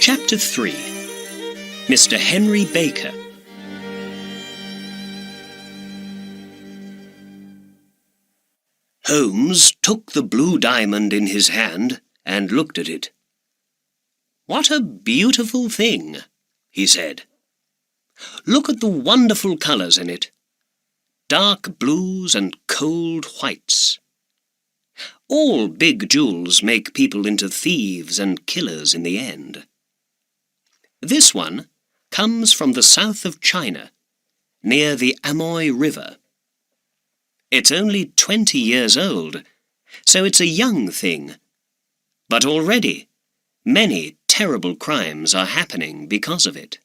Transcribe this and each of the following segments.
Chapter 3. Mr. Henry Baker. Holmes took the blue diamond in his hand and looked at it. "What a beautiful thing," he said. "Look at the wonderful colours in it. Dark blues and cold whites. All big jewels make people into thieves and killers in the end. This one comes from the south of China, near the Amoy River. It's only 20 years old, so it's a young thing. But already, many terrible crimes are happening because of it.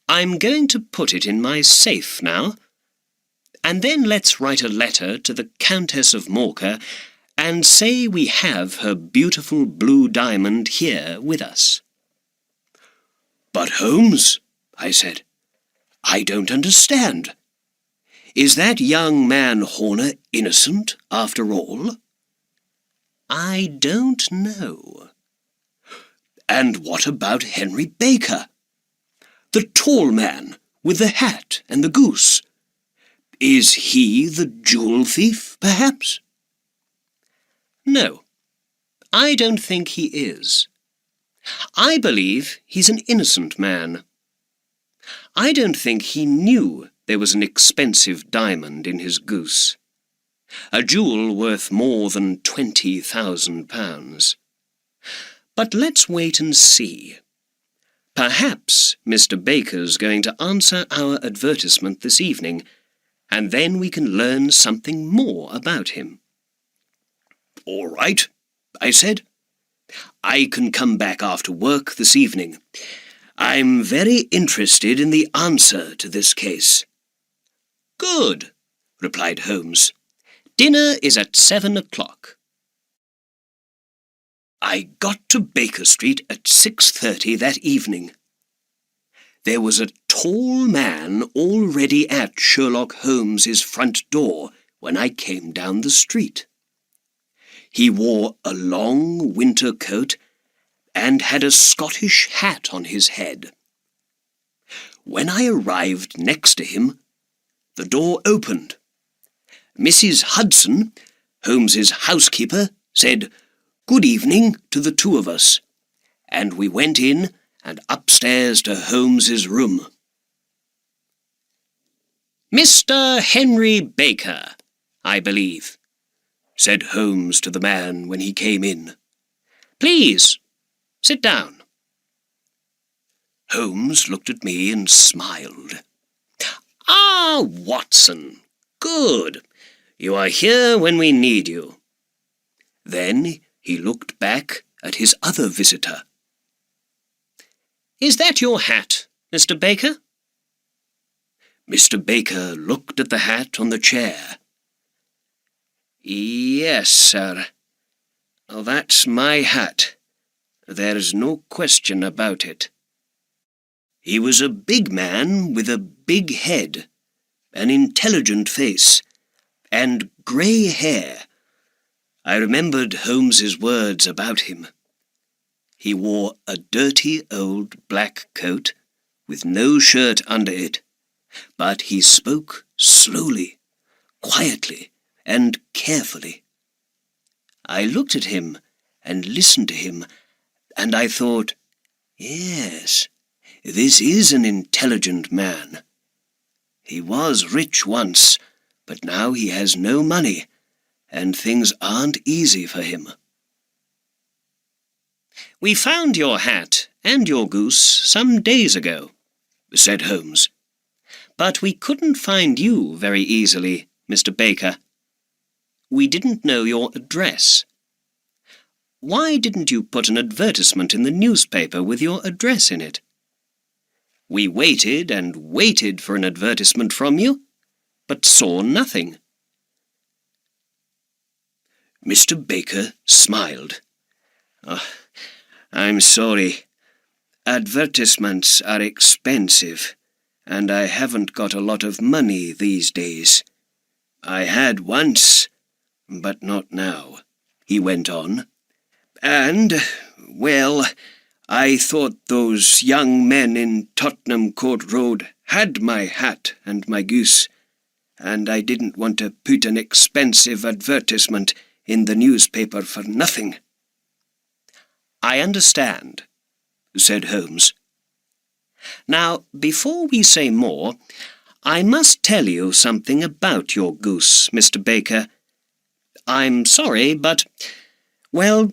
I'm going to put it in my safe now, and then let's write a letter to the Countess of Morcar and say we have her beautiful blue diamond here with us." "But Holmes," I said, "I don't understand. Is that young man Horner innocent after all?" "I don't know." "And what about Henry Baker? The tall man with the hat and the goose? Is he the jewel thief, perhaps?" "No, I don't think he is. I believe he's an innocent man. I don't think he knew there was an expensive diamond in his goose, a jewel worth more than £20,000. But let's wait and see. Perhaps Mr. Baker's going to answer our advertisement this evening, and then we can learn something more about him." "All right," I said. "I can come back after work this evening. I'm very interested in the answer to this case." "Good," replied Holmes. "Dinner is at 7 o'clock. I got to Baker Street at 6:30 that evening. There was a tall man already at Sherlock Holmes's front door when I came down the street. He wore a long winter coat and had a Scottish hat on his head. When I arrived next to him, the door opened. Mrs. Hudson, Holmes's housekeeper, said, 'Good evening' to the two of us, and we went in and upstairs to Holmes's room. "Mr. Henry Baker, I believe," said Holmes to the man when he came in. "Please, sit down." Holmes looked at me and smiled. "Ah, Watson, good. You are here when we need you." Then he looked back at his other visitor. "Is that your hat, Mr. Baker?" Mr. Baker looked at the hat on the chair. "Yes, sir. That's my hat. There's no question about it." He was a big man with a big head, an intelligent face, and grey hair. I remembered Holmes's words about him. He wore a dirty old black coat with no shirt under it, but he spoke slowly, quietly, and carefully. I looked at him and listened to him, and I thought, yes, this is an intelligent man. He was rich once, but now he has no money, and things aren't easy for him. "We found your hat and your goose some days ago," said Holmes. "But we couldn't find you very easily, Mr. Baker. We didn't know your address. Why didn't you put an advertisement in the newspaper with your address in it? We waited and waited for an advertisement from you, but saw nothing." Mr. Baker smiled. "I'm sorry. Advertisements are expensive, and I haven't got a lot of money these days. I had once, but not now," he went on. "And, well, I thought those young men in Tottenham Court Road had my hat and my goose, and I didn't want to put an expensive advertisement in the newspaper for nothing." "I understand," said Holmes. "Now, before we say more, I must tell you something about your goose, Mr. Baker. I'm sorry, but, well,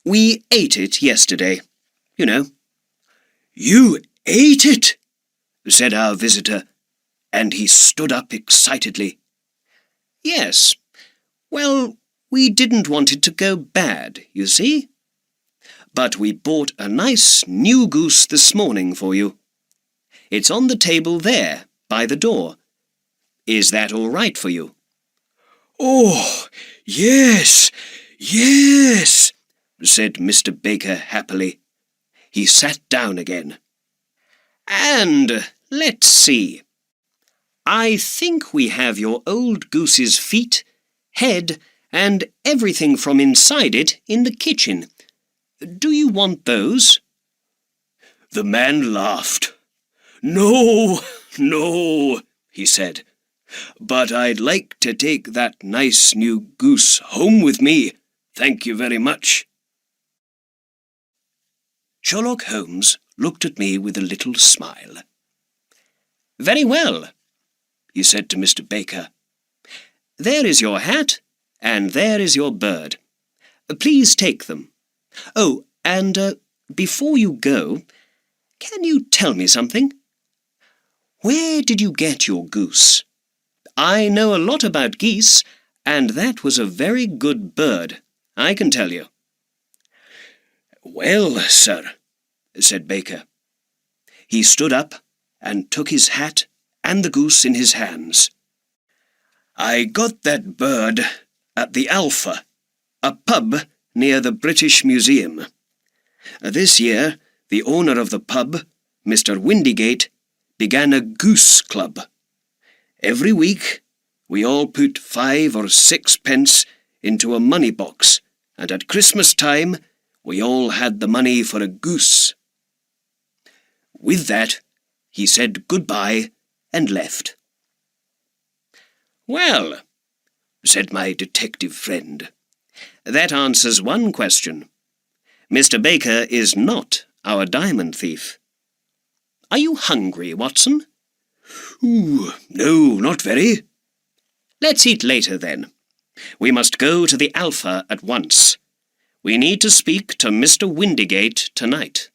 we ate it yesterday, you know." "You ate it?" said our visitor, and he stood up excitedly. "Yes. Well, we didn't want it to go bad, you see. But we bought a nice new goose this morning for you. It's on the table there, by the door. Is that all right for you?" "Oh, yes, yes," said Mr. Baker happily. He sat down again. "And let's see. I think we have your old goose's feet, head, and everything from inside it in the kitchen. Do you want those?" The man laughed. "No, no," he said, "but I'd like to take that nice new goose home with me. Thank you very much." Sherlock Holmes looked at me with a little smile. "Very well," he said to Mr. Baker. "There is your hat, and there is your bird. Please take them. Oh, and before you go, can you tell me something? Where did you get your goose? I know a lot about geese, and that was a very good bird, I can tell you." "Well, sir," said Baker. He stood up and took his hat and the goose in his hands. "I got that bird at the Alpha, a pub near the British Museum. This year, the owner of the pub, Mr. Windigate, began a goose club. Every week, we all put 5 or 6 pence into a money box, and at Christmas time, we all had the money for a goose." With that, he said goodbye and left. "Well," said my detective friend, "that answers one question. Mr. Baker is not our diamond thief. Are you hungry, Watson?" "Ooh, no, not very." "Let's eat later, then. We must go to the Alpha at once. We need to speak to Mr. Windigate tonight."